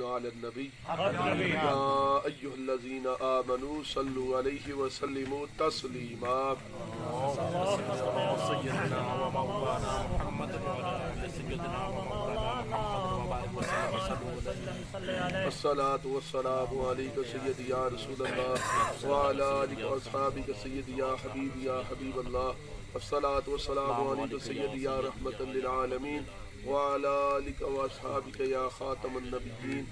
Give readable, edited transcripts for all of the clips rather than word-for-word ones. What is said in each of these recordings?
صلوا علی النبی یا ایھا الذین آمنوا صلوا علیہ وسلموا تسلیما سیدنا و مولانا محمد وعلى سيدنا ومولانا محمد وبارك وسلم. الصلاة والسلام علیک سیدی یا رسول اللہ وعلی آلک و اصحابک سیدی یا حبیب اللہ. الصلاة والسلام علیک سیدی یا رحمت للعالمین وعلی آلک و اصحابک یا خاتم النبیین.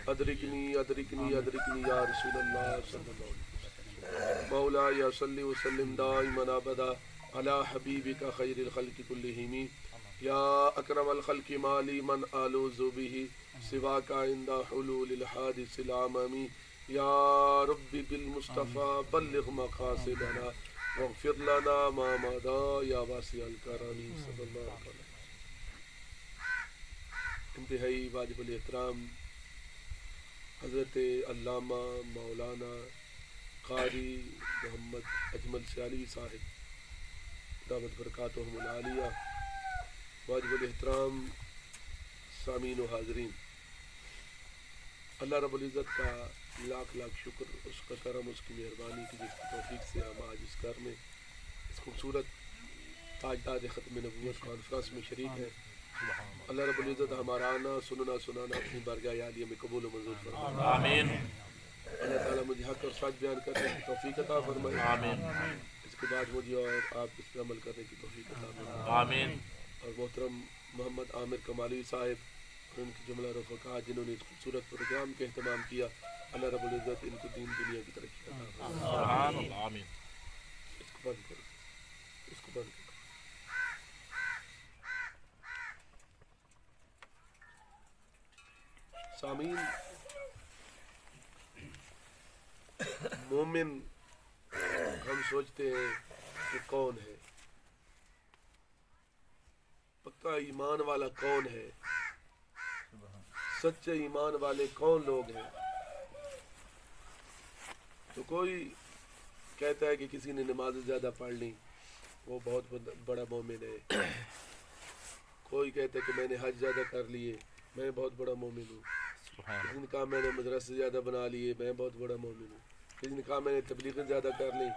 ادرکنی ادرکنی ادرکنی یا رسول اللہ صلی اللہ علیہ وسلم. مولاي صل وسلم دائما ابدا على حبیبک خیر الخلق کلہم یا اکرم الخلق مالی من آلوذ به سواک عند حلول الحادث العممی. یا رب بالمصطفى بلغ مقاصدنا واغفر لنا ما مضى یا واسع الکرم صلی اللہ علیہ وسلم. انتہائی واجب الاحترام حضرت علامہ مولانا قاری محمد اجمل سیالی صاحب دامت برکاتہم العالیہ، واجب الاحترام سامعین و حاضرین، اللہ رب العزت کا لاکھ لاکھ شکر، اس کا کرم، اس کی مہربانی کی جس کی توفیق سے ہم آج اس گھر میں اس خوبصورت تاجداد ختم نبوت کانفرنس میں شریک ہیں. اللہ رب العزت ہمارا آنا سننا سنانا اپنی بارگاہ عالیہ میں قبول و منظور فرمائے. آمین. اللہ تعالیٰ مجھے حق اور سچ بیان کرنے کی توفیق عطا فرمائے. آمین. اس کے بعد مجھے اور آپ اس پر عمل کرنے کی توفیق عطا فرمائے. آمین. اور محترم محمد عامر کمالوی صاحب اور ان کی جملہ رفقا جنہوں نے اس خوبصورت پروگرام کا اہتمام کیا، اللہ رب العزت ان کو دین دنیا کی ترقی عطا فرمائے. سبحان اللہ. آمین. اس کو بند کرو، اس کو بند کرو. سامعین، مومن ہم سوچتے ہیں کہ کون ہے، پکا ایمان والا کون ہے، سچے ایمان والے کون لوگ ہیں. تو کوئی کہتا ہے کہ کسی نے نماز زیادہ پڑھ لی وہ بہت بڑا مومن ہے. کوئی کہتا ہے کہ میں نے حج زیادہ کر لیے میں بہت بڑا مومن ہوں. کسی نے کہا میں نے مدرسے زیادہ بنا لیے میں بہت بڑا مومن ہوں. کسی نے کہا میں نے تبلیغیں زیادہ کر لی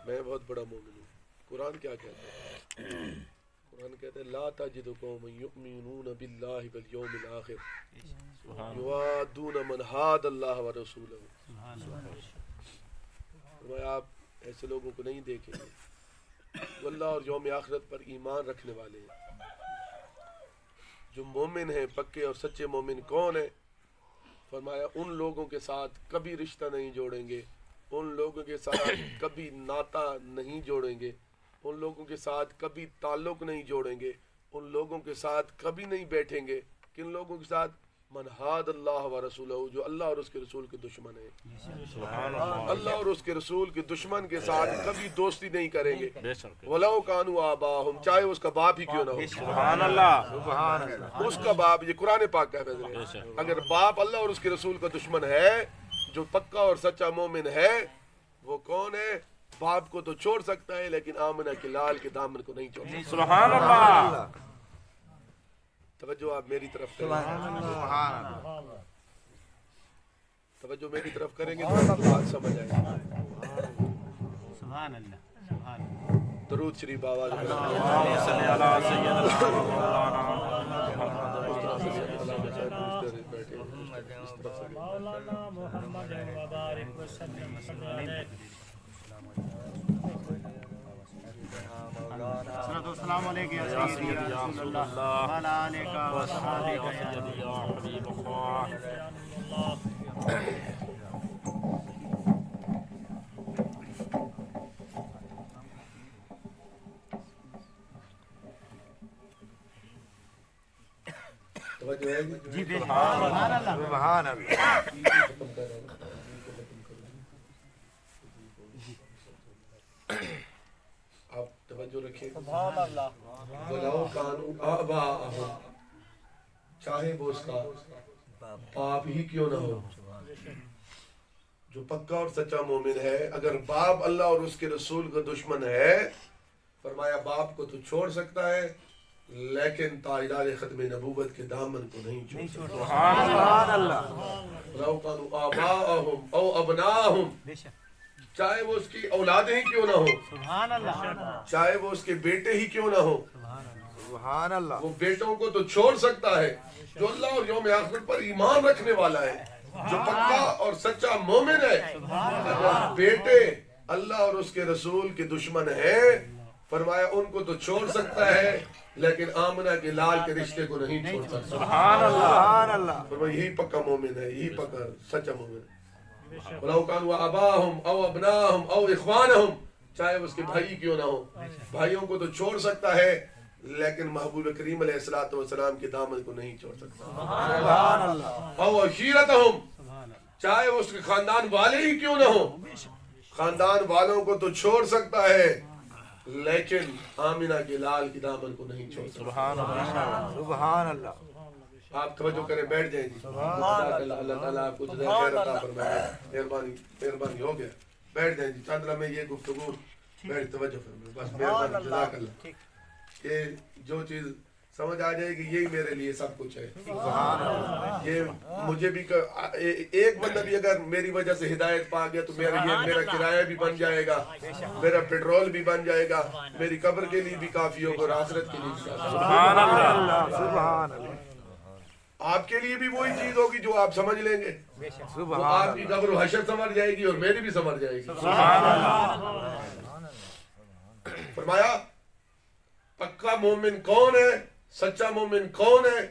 میں بہت بڑا مومن ہوں. قرآن کیا کہتا ہے؟ قرآن کہتا ہے لا تجد قوما یؤمنون باللہ والیوم الآخر یوادون من حاد اللہ ورسولہ. فرمایا آپ ایسے لوگوں کو نہیں دیکھیں گے جو اللہ اور یوم آخرت پر ایمان رکھنے والے ہیں. جو مومن ہیں پکے اور سچے مومن کون ہیں؟ فرمایا ان لوگوں کے ساتھ کبھی رشتہ نہیں جوڑیں گے، ان لوگوں کے ساتھ کبھی ناطہ نہیں جوڑیں گے، ان لوگوں کے ساتھ کبھی تعلق نہیں جوڑیں گے، ان لوگوں کے ساتھ کبھی نہیں بیٹھیں گے. کن لوگوں کے ساتھ؟ من حاد اللہ و رسولہ، جو اللہ اور اس کے رسول کے دشمن ہیں. اللہ اور اس کے رسول کے دشمن کے ساتھ کبھی دوستی نہیں کریں گے. وَلَوْ كَانُوا آبَاءَهُمْ، چاہے اس کا باپ ہی کیوں نہ ہو. سبحان اللہ. اس کا باپ، یہ قرآن پاک کا ہے. اگر باپ اللہ اور اس کے رسول کا دشمن ہے، جو پکا اور سچا مومن ہے وہ کون ہے؟ باپ کو تو چھوڑ سکتا ہے لیکن آمنہ کے لال کے دامن کو نہیں چھوڑ سکتا. سبحان اللہ. توجہ آپ میری طرف کریں، توجہ میری طرف کریں گے تو بات سمجھ آئے گا. سبحان اللہ. سبحان اللہ. درود شریف آواز میں. اللہم صلی علی سیدنا مولانا مولانا محمد وبارک وسلم. السلام علیکم یا سیدی یا رسول اللہ وعلی آلک و اصحابک یا حبیب اللہ. جی سبحان اللہ. سبحان اللہ. آپ توجہ رکھیں. سبحان اللہ. وَلَوْ كَانُوا آبَاءَهُمْ، چاہے وہ اس کا باپ ہی کیوں نہ ہو. جو پکا اور سچا مومن ہے، اگر باپ اللہ اور اس کے رسول کا دشمن ہے، فرمایا باپ کو تو چھوڑ سکتا ہے لیکن تاجدار ختم نبوت کے دامن کو نہیں چھوڑ سکتا. سبحان اللہ. لو کانوا آباءہم او ابناہم، چاہے وہ اس کی اولادیں ہی کیوں نہ ہو، سبحان اللہ، چاہے وہ اس کے بیٹے ہی کیوں نہ ہو، سبحان اللہ، وہ بیٹوں کو تو چھوڑ سکتا ہے جو اللہ اور یوم آخر پر ایمان رکھنے والا ہے، جو پکا اور سچا مومن ہے۔ اگر بیٹے اللہ اور اس کے رسول کے دشمن ہیں، فرمایا ان کو تو چھوڑ سکتا ہے لیکن آمنہ کے لال کے رشتے کو نہیں چھوڑ سکتا۔ سبحان اللہ، سبحان اللہ، فرمایا یہی پکا مومن ہے، یہی پکا سچا مومن ہے۔ وَلَوْ كَانُوا آبَاءَهُمْ أَوْ أَبْنَاءَهُمْ أَوْ إِخْوَانَهُمْ، چاہے اس کے بھائی کیوں نہ ہو، بھائیوں کو تو چھوڑ سکتا ہے لیکن محبوب کریم علیہ السلام کے دامن کو نہیں چھوڑ سکتا۔ سبحان اللہ، أَوْ عَشِيرَتَهُمْ، چاہے اس کے خاندان والے ہی کیوں نہ ہو، خاندان والوں کو تو چھوڑ سکتا ہے لیکن آمنہ کے لال کی دامن کو نہیں چھوڑ سکتا۔ سبحان اللہ، سبحان اللہ، آپ توجہ کریں، بیٹھ جائیں جی۔ اللہ تعالیٰ آپ کو جزائے خیر عطا فرمائے، مہربانی ہو گیا، بیٹھ جائیں جی۔ چند لمحے یہ گفتگو، بیٹھ توجہ فرمائے، بس مہربانی، جزاک اللہ۔ کہ جو چیز سمجھ آ جائے گی یہی میرے لیے سب کچھ ہے۔ یہ مجھے بھی ایک بندہ بھی اگر میری وجہ سے ہدایت پا گیا تو میرا کرایہ بھی بن جائے گا، میرا پیٹرول بھی بن جائے گا، میری قبر کے لیے بھی کافی ہوگا اور آخرت کے لیے بھی کافی ہوگا۔ سبحان اللہ، سبحان اللہ، آپ کے لیے بھی وہی چیز ہوگی جو آپ سمجھ لیں گے، وہ آپ کی قبر و حشر سمجھ جائے گی اور میری بھی سمجھ جائے گی۔ فرمایا پکا مومن کون ہے، سچا مومن کون ہے؟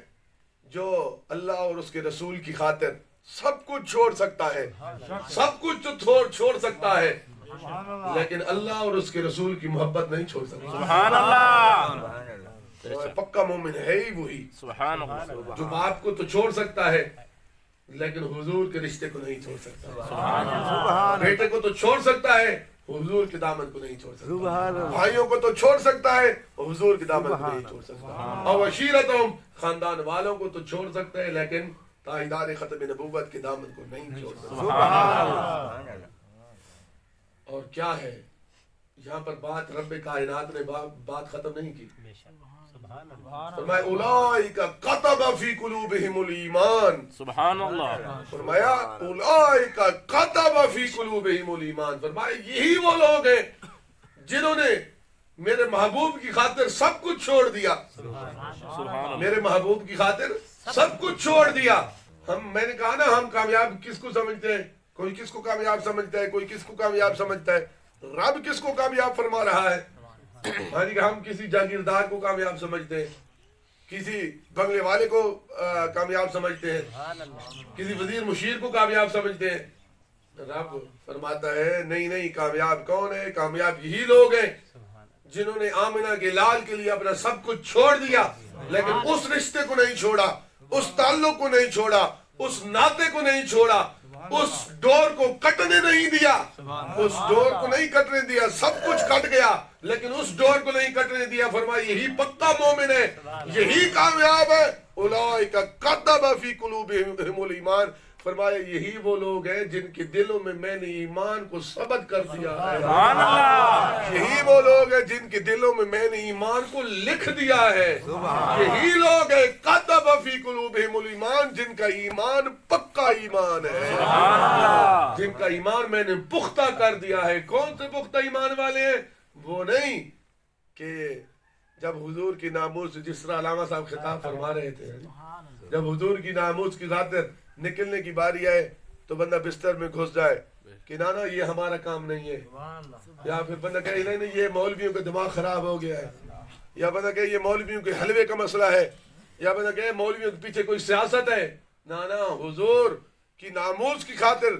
جو اللہ اور اس کے رسول کی خاطر سب کچھ چھوڑ سکتا ہے، سب کچھ تو چھوڑ سکتا ہے لیکن اللہ اور اس کے رسول کی محبت نہیں چھوڑ سکتا۔ سبحان اللہ، پکا مومن ہے ہی وہی سبحان اللہ، جو باپ کو تو چھوڑ سکتا ہے لیکن حضور کے رشتے کو نہیں چھوڑ سکتا، بیٹے کو تو چھوڑ سکتا ہے حضور کے دامن کو نہیں چھوڑ سکتا، بھائیوں کو تو چھوڑ سکتا ہے حضور کے دامن کو نہیں چھوڑ سکتا، اور عشیرتہم، خاندان والوں کو تو چھوڑ سکتا ہے لیکن تاجدار ختم نبوت کے دامن کو نہیں چھوڑ سکتا۔ اور کیا ہے یہاں پر بات، رب کائنات نے بات ختم نہیں کی، فرمایا اولئک کتب فی قلوبہم الایمان، سبحان اللہ، فرمایا اولئک کتب فی قلوبہم الایمان، فرمایا یہی وہ لوگ ہیں جنہوں نے میرے محبوب کی خاطر سب کچھ چھوڑ دیا، میرے محبوب کی خاطر سب کچھ چھوڑ دیا۔ میں نے کہا نا ہم کامیاب کس کو سمجھتے ہیں، کوئی کس کو کامیاب سمجھتا ہے، کوئی کس کو کامیاب سمجھتا ہے، رب کس کو کامیاب فرما رہا ہے؟ ہاں جی، ہم کسی جاگیردار کو کامیاب سمجھتے ہیں، کسی بنگلے والے کو کامیاب سمجھتے ہیں، کسی وزیر مشیر کو کامیاب سمجھتے ہیں۔ رب فرماتا ہے نہیں، کامیاب کون ہے؟ کامیاب یہی لوگ ہیں جنہوں نے آمنہ کے لال کے لیے اپنا سب کچھ چھوڑ دیا لیکن اس رشتے کو نہیں چھوڑا، اس تعلق کو نہیں چھوڑا، اس ناطے کو نہیں چھوڑا، اس ڈور کو کٹنے نہیں دیا، اس ڈور کو نہیں کٹنے دیا، سب کچھ کٹ گیا لیکن اس ڈور کو نہیں کٹنے دیا۔ فرمایا یہی پکا مومن ہے، یہی کامیاب ہے۔ اولئک کتب فی قلوبہم الایمان، فرمایا یہی وہ لوگ ہیں جن کے دلوں میں میں نے ایمان کو ثبت کر دیا ہے، یہی وہ لوگ ہیں جن کے دلوں میں میں نے ایمان کو لکھ دیا ہے، یہی لوگ ہیں کتب فی قلوبہم الایمان، جن کا ایمان پکا ایمان ہے، جن کا ایمان میں نے پختہ کر دیا ہے۔ کون سے پختہ ایمان والے ہیں؟ وہ نہیں کہ جب حضور کی ناموس، جس طرح علامہ صاحب خطاب فرما رہے تھے، جب حضور کی ناموس کی خاطر نکلنے کی باری آئے تو بندہ بستر میں گھس جائے کہ نانا یہ ہمارا کام نہیں ہے، یا پھر بندہ کہے نہیں یہ مولویوں کا دماغ خراب ہو گیا ہے، یا بندہ کہے یہ مولویوں کے حلوے کا مسئلہ ہے، یا بندہ کہے مولویوں کے پیچھے کوئی سیاست ہے۔ نانا، حضور کی ناموس کی خاطر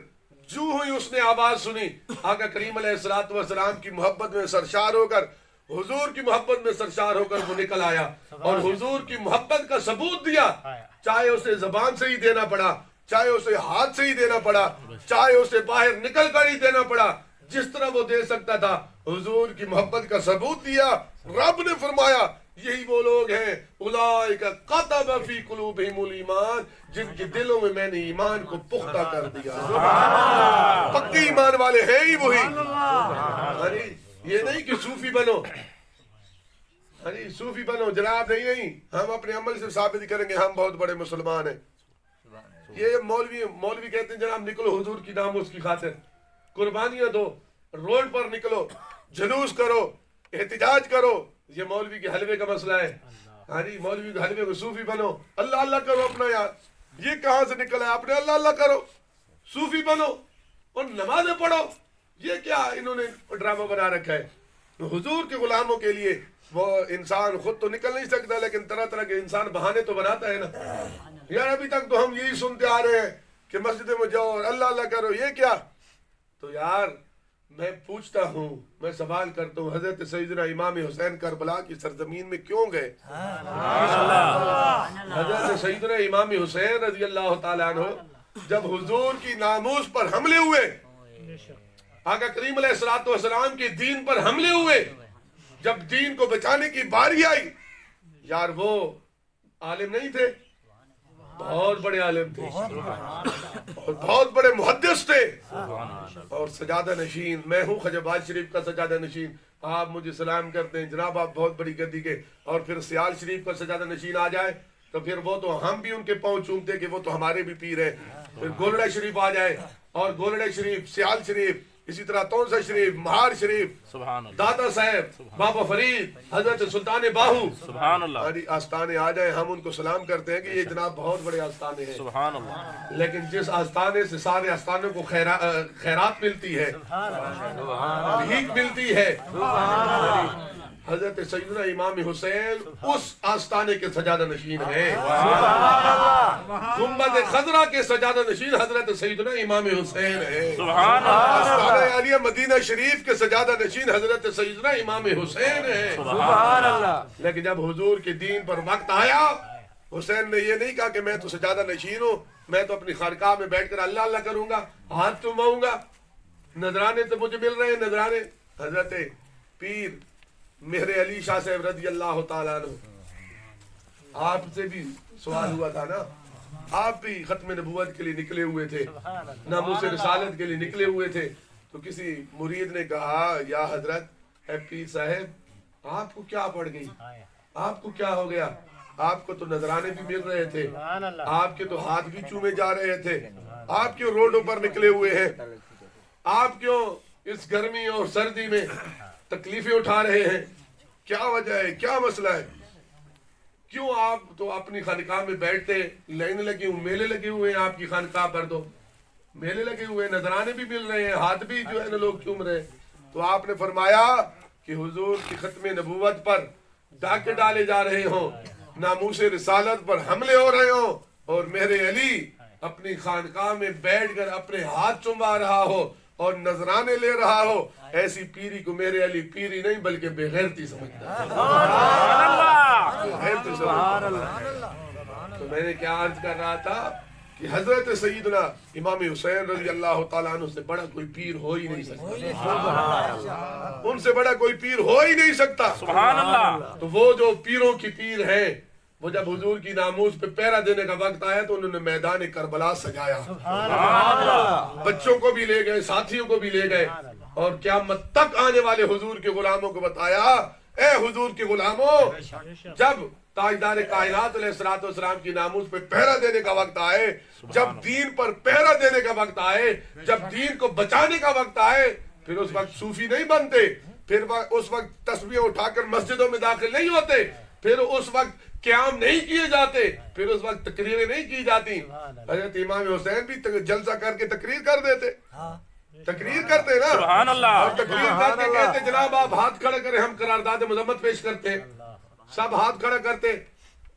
جو ہوئی اس نے آواز سنی، آقا کریم علیہ السلام کی محبت میں سرشار ہو کر، حضور کی محبت میں سرشار ہو کر وہ نکل آیا اور حضور کی محبت کا ثبوت دیا، چاہے اسے زبان سے ہی دینا پڑا، چاہے اسے ہاتھ سے ہی دینا پڑا، چاہے اسے باہر نکل کر ہی دینا پڑا، جس طرح وہ دے سکتا تھا حضور کی محبت کا ثبوت دیا۔ رب نے فرمایا یہی وہ لوگ ہیں اولئک کتب فی قلوبہم الایمان، جن کے دلوں میں میں نے ایمان کو پختہ کر دیا۔ پکے ایمان والے ہیں ہی وہی، یہ نہیں کہ صوفی بنو، صوفی بنو جناب، نہیں، ہم اپنے عمل سے ثابت کریں گے ہم بہت بڑے مسلمان ہیں، یہ مولوی کہتے ہیں جناب نکلو حضور کی ناموس کی خاطر، قربانیاں دو، روڈ پر نکلو، جلوس کرو، احتجاج کرو، یہ مولوی کے حلوے کا مسئلہ ہے. ہاں جی، مولوی کے حلوے کو صوفی بنو، اللہ اللہ کرو اپنا. یار یہ کہاں سے نکلا ہے؟ آپ نے اللہ اللہ کرو، صوفی بنو اور نمازیں پڑھو. یہ کیا انہوں نے ڈرامہ بنا رکھا ہے؟ حضور کے غلاموں کے لیے وہ انسان خود تو نکل نہیں سکتا، لیکن طرح طرح کے انسان بہانے تو بناتا ہے نا. یار ابھی تک تو ہم یہی سنتے آ رہے ہیں کہ مسجد میں جاؤ اور اللہ اللہ کرو، یہ کیا؟ تو یار میں پوچھتا ہوں، میں سوال کرتا ہوں، حضرت سیدنا امام حسین کربلا کی سرزمین میں کیوں گئے؟ حضرت سیدنا امام حسین رضی اللہ تعالیٰ عنہ جب حضور کی ناموس پر حملے ہوئے، آقا کریم علیہ الصلوۃ والسلام کے دین پر حملے ہوئے، جب دین کو بچانے کی باری آئی، یار وہ عالم نہیں تھے، بہت بڑے عالم تھے اور بہت بڑے محدث تھے اور سجادہ نشین. میں ہوں خجاباد شریف کا سجادہ نشین، آپ مجھے سلام کرتے ہیں جناب آپ بہت بڑی گدی کے. اور پھر سیال شریف کا سجادہ نشین آ جائے تو پھر وہ تو ہم بھی ان کے پاؤں چومتے کہ وہ تو ہمارے بھی پیر ہیں. پھر گولڑا شریف آ جائے اور گولڑا شریف، سیال شریف، اسی طرح تونسا شریف، مہار شریف، داتا صاحب، بابا فرید، حضرت سلطان باہو، سبحان اللہ، آستانے آ جائیں، ہم ان کو سلام کرتے ہیں کہ یہ جناب بہت بڑے آستانے ہیں. سبحان اللہ. لیکن جس آستانے سے سارے آستانوں کو خیرات ملتی ہے، بھیک ملتی ہے، حضرت سیدنا امام حسین اس آستانے کے سجادہ نشین ہیں. گنبد خضرا کے سجادہ نشین حضرت سیدنا امام حسین ہیں. آستانہ عالیہ مدینہ شریف کے سجادہ نشین حضرت سیدنا امام حسین ہیں. لیکن جب حضور کے دین پر وقت آیا، حسین نے یہ نہیں کہا کہ میں تو سجادہ نشین ہوں، میں تو اپنی خانقاہ میں بیٹھ کر اللہ اللہ کروں گا، ہاتھ چوماؤں گا، نذرانے تو مجھے مل رہے ہیں نذرانے. حضرت پیر مہر علی شاہ صاحب رضی اللہ تعالیٰ عنہ، آپ سے بھی سوال ہوا تھا نا، آپ بھی ختم نبوت کے لیے نکلے ہوئے تھے، ناموس رسالت کے لیے نکلے ہوئے تھے. تو کسی مرید نے کہا یا حضرت اے پیر صاحب آپ کو کیا پڑ گئی، آپ کو کیا ہو گیا؟ آپ کو تو نذرانے بھی مل رہے تھے، آپ کے تو ہاتھ بھی چومے جا رہے تھے، آپ کیوں روڈوں پر نکلے ہوئے ہیں؟ آپ کیوں اس گرمی اور سردی میں تکلیفیں اٹھا رہے ہیں؟ کیا وجہ ہے، کیا مسئلہ ہے؟ کیوں آپ تو اپنی خانقاہ میں بیٹھتے، لائن لگی ہوئی، میلے لگے ہوئے ہیں آپ کی خانقاہ پر، تو میلے لگے ہوئے ہیں، نذرانے بھی مل رہے ہیں، ہاتھ بھی جو ہے نا لوگ چوم رہے ہیں. تو آپ نے فرمایا کہ حضور کی ختم نبوت پر ڈاکے ڈالے جا رہے ہوں، ناموس رسالت پر حملے ہو رہے ہوں، اور مہر علی اپنی خانقاہ میں بیٹھ کر اپنے ہاتھ چوما رہا ہو اور نذرانے لے رہا ہو، ایسی پیری کو میرے علی پیری نہیں بلکہ بے غیرتی سمجھتا ہے. تو میں نے کیا عرض کر رہا تھا کہ حضرت سیدنا امام حسین رضی اللہ تعالیٰ عنہ سے بڑا کوئی پیر ہو ہی نہیں سکتا، ان سے بڑا کوئی پیر ہو ہی نہیں سکتا. سبحان اللہ. تو وہ جو پیروں کی پیر ہیں، وہ جب حضور کی ناموس پہ پہرا دینے کا وقت آیا تو انہوں نے میدان کربلا سجایا، بچوں کو بھی لے گئے، ساتھیوں کو بھی لے گئے، اور قیامت تک آنے والے حضور کے غلاموں کو بتایا، اے حضور کے غلاموں، جب تاجدار کائنات علیہ الصلوۃ والسلام کی ناموس پہ پہرا دینے کا وقت آئے، جب دین پر پہرا دینے کا وقت آئے، جب دین کو بچانے کا وقت آئے، پھر اس وقت صوفی نہیں بنتے، پھر اس وقت تسبیح اٹھا کر مسجدوں میں داخل نہیں ہوتے، پھر اس وقت قیام نہیں کیے جاتے، پھر اس وقت تقریریں نہیں کی جاتی. حضرت امام حسین بھی جلسہ کر کے تقریر کر دیتے، تقریر کرتے نا، سبحان اللہ. اور تقریر کر کے کہتے جناب آپ ہاتھ کھڑا کریں، ہم قرارداد مذمت پیش کرتے ہیں، سب ہاتھ کھڑا کرتے.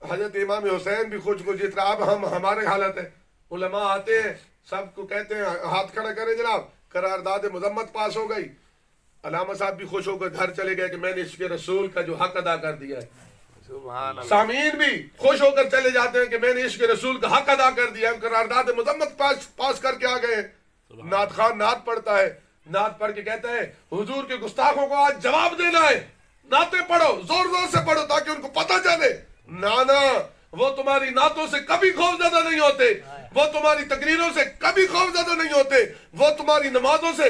حضرت امام حسین بھی خوش جس طرح اب ہمارے حالت ہے، علماء آتے ہیں سب کو کہتے ہیں ہاتھ کھڑا کریں جناب، قرارداد مذمت پاس ہو گئی. علامہ صاحب بھی خوش ہو کر گھر چلے گئے کہ میں نے عشق رسول کا جو حق ادا کر دیا ہے. سامعین بھی خوش ہو کر چلے جاتے ہیں کہ میں نے عشق رسول کا حق ادا کر دیا ہے، قرارداد مذمت پاس کر کے آ گئے. نعت خان نعت پڑھتا ہے، نعت پڑھ کے کہتا ہے حضور کے گستاخوں کو آج جواب دینا ہے، نعتیں پڑھو، زور زور سے پڑھو تاکہ ان کو پتہ چلے. نانا وہ تمہاری نعتوں سے کبھی خوف زدہ نہیں ہوتے، وہ تمہاری تقریروں سے کبھی خوف زدہ نہیں ہوتے، وہ تمہاری نمازوں سے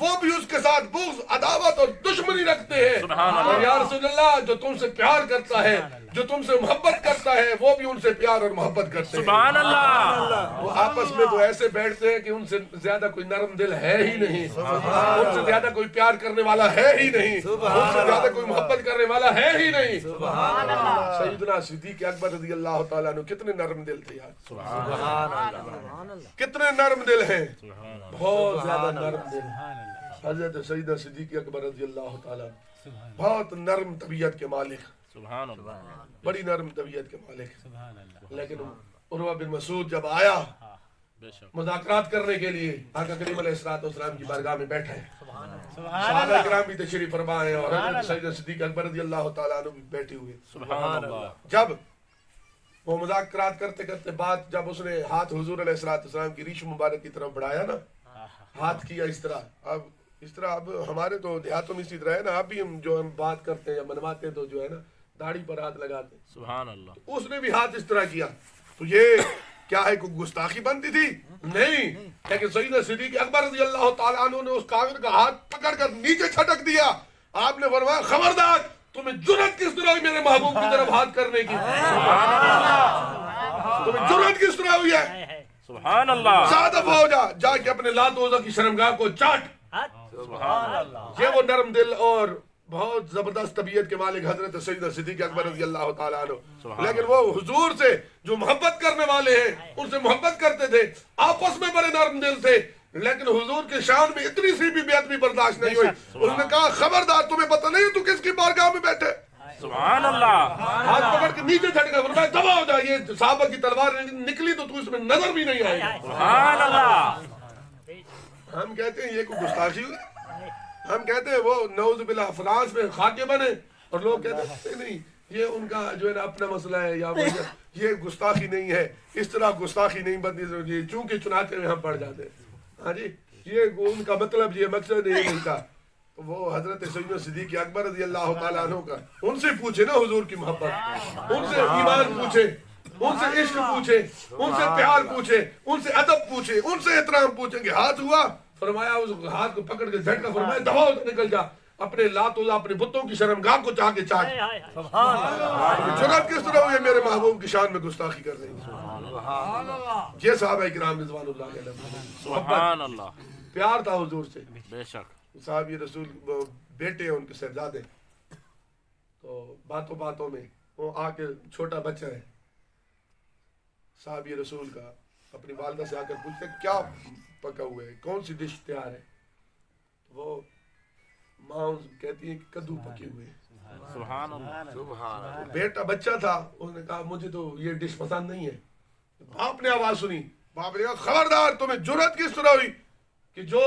وہ بھی اس کے ساتھ بغض، عداوت اور دشمنی رکھتے ہیں. اور یا رسول اللہ جو تم سے پیار کرتا ہے، جو تم سے محبت کرتا ہے، وہ بھی ان سے پیار اور محبت کرتے ہیں. سبحان اللہ. وہ آپس میں تو ایسے بیٹھتے ہیں کہ ان سے زیادہ کوئی نرم دل ہے ہی نہیں، ان سے زیادہ کوئی پیار کرنے والا ہے ہی نہیں، ان سے زیادہ کوئی محبت کرنے والا ہے ہی نہیں. سیدنا صدیق اکبر رضی اللہ تعالیٰ عنہ کتنے نرم دل تھے یار، کتنے نرم دل ہیں، بہت زیادہ نرم دل. حضرت سیدنا صدیق اکبر رضی اللہ تعالیٰ بہت نرم طبیعت کے مالک، سبحان اللہ. بڑی نرم طبیعت کے مالک. لیکن عروہ بن مسعود جب آیا مذاکرات کرنے کے لیے، آقا کریم علیہ السلام کی بارگاہ میں بیٹھے، صحابہ کرام بھی تشریف فرما ہیں اور حضرت سیدنا صدیق اکبر رضی اللہ تعالیٰ عنہ بھی بیٹھے ہوئے. سبحان اللہ. جب وہ مذاکرات کرتے کرتے بات، جب اس نے ہاتھ حضور علیہ السلام کی ریش مبارک کی طرف بڑھایا نا، ہاتھ کیا اس طرح، اب اس طرح، اب ہمارے تو دیہاتوں میں اسی طرح ہے نا، اب بھی ہم جو ہم بات کرتے ہیں یا منواتے ہیں تو جو ہے نا داڑھی پر ہاتھ لگاتے ہیں. سبحان اللہ. اس نے بھی ہاتھ اس طرح کیا. تو یہ کیا ہے، کوئی گستاخی بنتی تھی؟ نہیں. لیکن سیدنا صدیق اکبر رضی اللہ تعالیٰ عنہ نے اس کافر کا ہاتھ پکڑ کر نیچے چھٹک دیا. آپ نے فرمایا خبردار، تمہیں جرأت کس طرح ہوئی میرے محبوب کی طرف ہاتھ کرنے کی؟ تمہیں جرأت کس طرح ہوئی ہے؟ سبحان اللہ. صادف ہو جا کے اپنے لات و عزا کی شرمگاہ کو چاٹ. سبحان اللہ. یہ وہ نرم دل اور بہت زبردست طبیعت کے مالک حضرت سیدنا صدیق اکبر رضی اللہ تعالیٰ عنہ. لیکن وہ حضور سے جو محبت کرنے والے ہیں ان سے محبت کرتے تھے، آپس میں بڑے نرم دل تھے. لیکن حضور کے شان میں اتنی سی بھی بے ادبی برداشت نہیں ہوئی. انہوں نے کہا خبردار، تمہیں پتہ نہیں تو کس کی بارگاہ میں بیٹھے؟ سبحان اللہ. ہاتھ پکڑ کے نیچے جھٹکا، فرمایا دبا ہو جا، یہ صحابہ کی تلوار نکلی تو اس میں نظر بھی نہیں آئے. سبحان اللہ. ہم کہتے ہیں یہ کوئی گستاخی ہوئی. ہم کہتے ہیں وہ نعوذ باللہ فرانس میں خاکے بنے، اور لوگ کہتے ہیں نہیں یہ ان کا جو ہے نا اپنا مسئلہ ہے، یا یہ گستاخی نہیں ہے، اس طرح گستاخی نہیں بنتی، چونکہ چنانچہ میں ہم پڑھ جاتے ہیں. ہاں جی، یہ ان کا مطلب، یہ مقصد نہیں تھا. وہ حضرت سیدنا صدیق اکبر رضی اللہ تعالیٰ عنہ کا، ان سے پوچھے نا حضور کی محبت، ان سے ایمان پوچھے، ان سے عشق پوچھے، ان سے پیار پوچھے، ان سے ادب پوچھے، ان سے احترام پوچھیں گے. ہاتھ ہوا، فرمایا اس ہاتھ کو پکڑ کے جھٹکا، فرمایا دباؤ نکل جا، اپنے لات و اپنے بتوں کی شرمگاہ کو چاہ کے چاٹ. جرأت کس طرح ہوئی میرے محبوب کی شان میں گستاخی کر رہی ہے. یہ صحابہ کرام رضوان اللہ علیہم، سبحان اللہ. پیار تھا حضور سے. بے شک. صاحب یہ رسول بیٹے ہیں ان کے صاحبزادے، تو باتوں باتوں میں وہ آ کے، چھوٹا بچہ ہے صاحب یہ رسول کا، اپنی والدہ سے آ کر پوچھتے کیا پکا ہوا ہے، کون سی ڈش تیار ہے؟ وہ ماں کہتی ہے کہ کدو پکے ہوئے. سبحان اللہ. بیٹا بچہ تھا، اس نے کہا مجھے تو یہ ڈش پسند نہیں ہے. باپ نے آواز سنی، باپ نے کہا خبردار، تمہیں جرأت کس طرح ہوئی کہ جو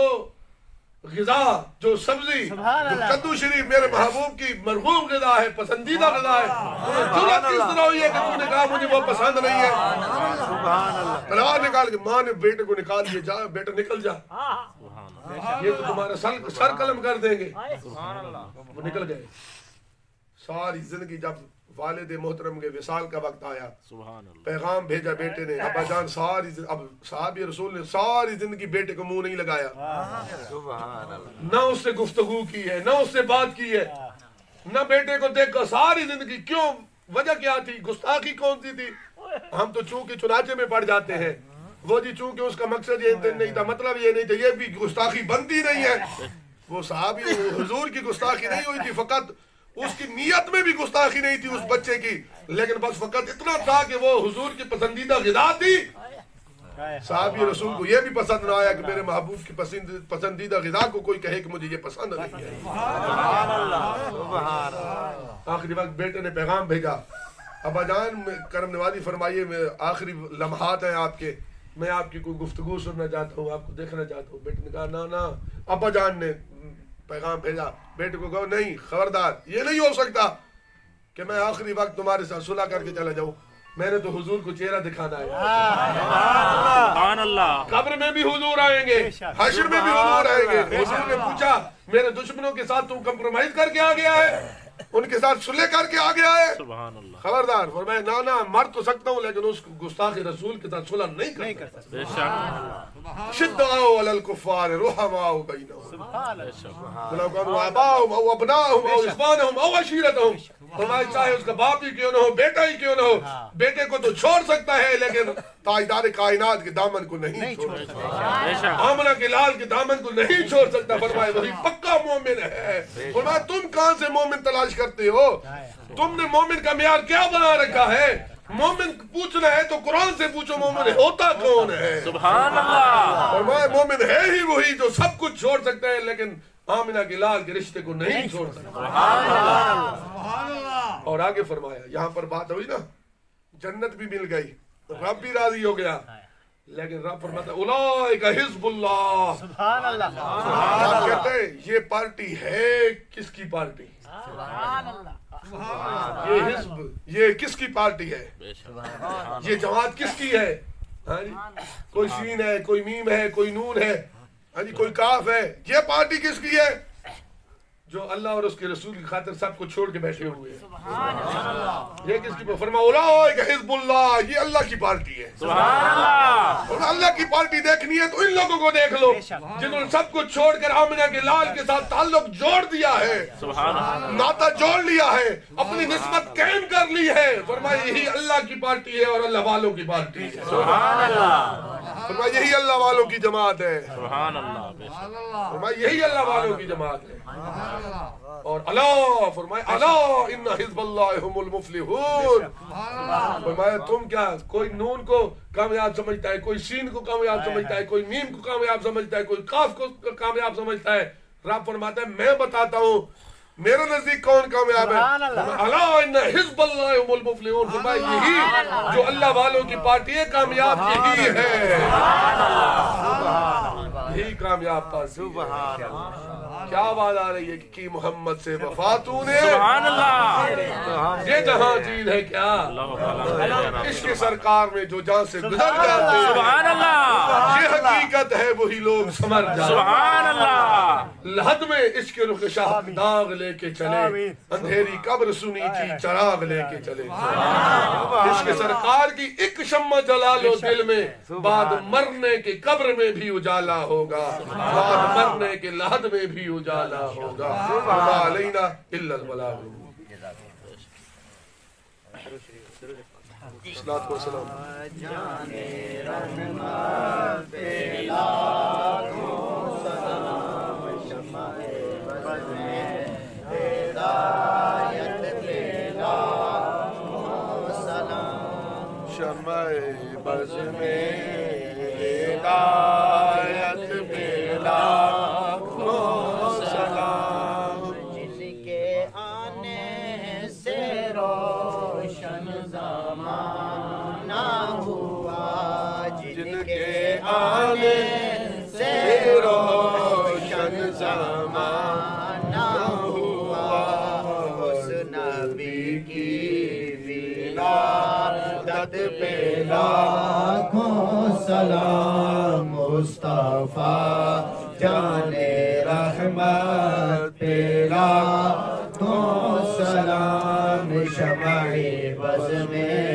غذا، جو سبزی، جو کدو شریف میرے محبوب کی مرغوب غذا ہے، پسندیدہ غذا ہے، جرأت کس طرح ہوئی ہے کہ تم نے کہا مجھے وہ پسند نہیں ہے؟ تلوار نکال کے ماں نے بیٹے کو نکال دیا، جا بیٹا نکل جا، یہ تو تمہارا سر قلم کر دیں گے. وہ نکل گئے. ساری زندگی جب والد محترم کے وصال کا وقت آیا، پیغام بھیجا بیٹے نے، ابا جان اب صحابی رسول نے ساری زندگی بیٹے کو منہ نہیں لگایا، نہ اس سے گفتگو کی ہے، نہ اس سے بات کی ہے، نہ بیٹے کو دیکھ کر ساری زندگی. کیوں؟ وجہ کیا تھی؟ گستاخی کون سی تھی؟ ہم تو چونکہ چنانچے میں پڑ جاتے ہیں، وہ جی چونکہ اس کا مقصد یہ نہیں تھا، مطلب یہ نہیں تھا، یہ بھی گستاخی بنتی نہیں ہے. وہ صحابی حضور کی گستاخی نہیں ہوئی تھی، فقط اس کی نیت میں بھی گستاخی نہیں تھی اس بچے کی، لیکن بس فقط اتنا تھا کہ وہ حضور کی پسندیدہ غذا تھی. صحابی رسول کو یہ بھی پسند نہ آیا کہ میرے محبوب کی پسندیدہ غذا کو کوئی کہے کہ مجھے یہ پسند نہیں ہے. آخری وقت بیٹے نے پیغام بھیجا، ابا جان کرم نوازی فرمائیے، آخری لمحات ہیں آپ کے، میں آپ کی کوئی گفتگو سننا چاہتا ہوں، آپ کو دیکھنا چاہتا ہوں. بیٹے نے کہا نا. ابا جان نے پیغام بھیجا، بیٹے کو کہو نہیں خبردار، یہ نہیں ہو سکتا کہ میں آخری وقت تمہارے ساتھ صلح کر کے چلا جاؤں. میں نے تو حضور کو چہرہ دکھانا ہے. سبحان اللہ. قبر میں بھی حضور آئیں گے، حشر میں بھی حضور آئیں گے. حضور نے پوچھا میرے دشمنوں کے ساتھ تم کمپرومائز کر کے آ گیا ہے؟ ان کے ساتھ صلح کر کے آگے آئے. سبحان اللہ. خبردار فرمائے نا مر تو سکتا ہوں لیکن اس گستاخ رسول کے ساتھ صلح نہیں کر سکتا. بے شک. شداء علی الکفار رحماء بینہم. بے شک. ولو کانوا آباءہم او ابناءہم او اخوانہم او عشیرتہم. فرمائے چاہے اس کا باپ ہی کیوں نہ ہو بیٹا ہی کیوں نہ ہو, بیٹے کو تو چھوڑ سکتا ہے لیکن تاجدار کائنات کے دامن کو نہیں چھوڑ سکتا. بے شک. آمنہ کے لال کے دامن کو نہیں چھوڑ سکتا. فرمائے وہی پکا مومن ہے. فرمایا تم کہاں سے مومن تلاش کرتے ہو؟ تم نے مومن کا معیار کیا بنا رکھا ہے؟ مومن پوچھنا ہے تو قرآن سے پوچھو مومن ہوتا کون ہے. سبحان اللہ. فرمایا مومن ہے ہی وہی جو سب کچھ چھوڑ سکتا ہے لیکن آمنہ کے لال کے رشتے کو نہیں چھوڑ سکتا. سبحان اللہ. اور آگے فرمایا یہاں پر بات ہوئی نا جنت بھی مل گئی, رب بھی راضی ہو گیا, لیکن رب فرماتا ہے اولئک حزب اللہ. سبحان اللہ. آپ کہتے ہیں یہ پارٹی ہے کس کی پارٹی؟ سبحان اللہ. یہ حزب یہ کس کی پارٹی ہے؟ بے شک. یہ جماعت کس کی ہے؟ ہاں جی, کوئی شین ہے, کوئی میم ہے, کوئی نون ہے, ہاں جی, کوئی کاف ہے. یہ پارٹی کس کی ہے؟ جو اللہ اور اس کے رسول کی خاطر سب کو چھوڑ کے بیٹھے ہوئے ہیں. یہ کس کی فرمایا اولئک حزب اللہ, یہ اللہ کی پارٹی ہے. سبحان اللہ. اور اللہ کی پارٹی دیکھنی ہے تو ان لوگوں کو دیکھ لو جنہوں نے سب کو چھوڑ کر آمنہ کے لال کے ساتھ تعلق جوڑ دیا ہے, سبحان اللہ. ناطہ جوڑ لیا ہے, اپنی نسبت قائم کر لی ہے. فرمایا یہی اللہ کی پارٹی ہے اور اللہ والوں کی پارٹی ہے. سبحان اللہ. فرمایا یہی اللہ والوں کی جماعت ہے. سبحان اللہ. بے شک. فرمایا یہی اللہ والوں کی جماعت ہے. اور اللہ فرمائے اللہ ان حزب اللہ هم المفلحون. فرمایا تم کیا کوئی نون کو کامیاب سمجھتا ہے, کوئی سین کو کامیاب سمجھتا ہے, کوئی میم کو کامیاب سمجھتا ہے, کوئی قاف کو کامیاب سمجھتا ہے. رب فرماتا ہے میں بتاتا ہوں میرے نزدیک کون کامیاب ہے. اللہ ان حزب اللہ هم المفلحون. فرمایا یہی جو اللہ والوں کی پارٹی ہے کامیاب یہی ہے. یہی کامیاب پارٹی ہے. کیا آواز آ رہی ہے کہ محمد سے وفا تو نے. سبحان اللہ. یہ جہاں چیز ہے کیا عشق سرکار میں جو جان سے گزر جاتے ہیں. سبحان اللہ. یہ حقیقت ہے وہی لوگ سمر جاتے. سبحان اللہ. لحد میں عشق رخ شاہ داغ لے کے چلے, اندھیری قبر سنی تھی چراغ لے کے چلے. عشق سرکار کی ایک شمع جلا لو دل میں, بعد مرنے کے قبر میں بھی اجالا ہوگا, بعد مرنے کے لحد میں بھی اجالا ہوگا. وما علینا الا البلاغ. الصلاۃ والسلام. شمع بز میں ہدایت میں لاکھوں سلام. جن کے آنے سے روشن زمانہ ہوا, جن کے آنے سے روشن زمانہ ہوا, اس نبی کی ولادت پہ لاکھوں سلام. مصطفیٰ جان رحمت پہ لاکھوں سلام. شمع بز میں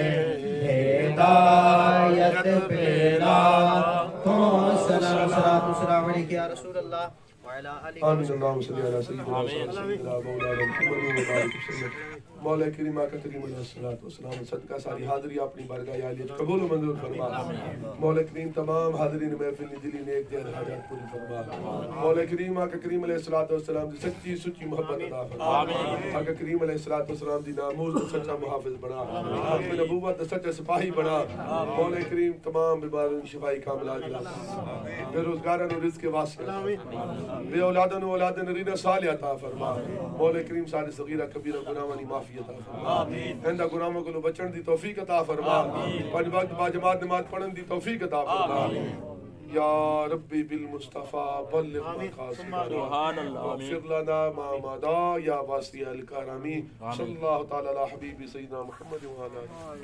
ہدایت پہ لاکھوں سلام. صلاۃ و سلام علیک یا رسول اللہ وعلی آلہ. آمین. اللہم صلی علی سیدنا مولانا محمد وبارک وسلم. مولا کریم آقا کریم علیہ الصلوۃ والسلام صدقہ ساری حاضری اپنی بارگاہ عالیہ قبول و منظور فرما. مولا کریم تمام حاضرین محفل نے دلی نیک دین حاجات پوری فرما. مولا کریم آقا کریم علیہ الصلوۃ والسلام دی سچی سچی محبت عطا فرما. آقا کریم علیہ الصلوۃ والسلام دی ناموز دا سچا محافظ بنا, حق نبوت دا سچا سپاہی بنا. مولا کریم تمام بیماروں کی شفائی کاملات عطا, بے روزگاروں کو رزق واسع, بے اولادوں کو اولاد نرینہ صالح عطا فرما. مولا کریم سارے صغیرہ کبیرہ گناہاں دی معافی عطا فرما. ہندا گناہوں کو بچن دی توفیق عطا فرما. پنج وقت با جماعت نماز پڑھن دی توفیق عطا فرما. یا ربی بالمصطفیٰ بلغ مقاصدنا سبحان اللہ. واغفر لنا ما مضى یا واسع الکرم. صلی اللہ تعالی علی حبیب سیدنا محمد وعلی آلہ.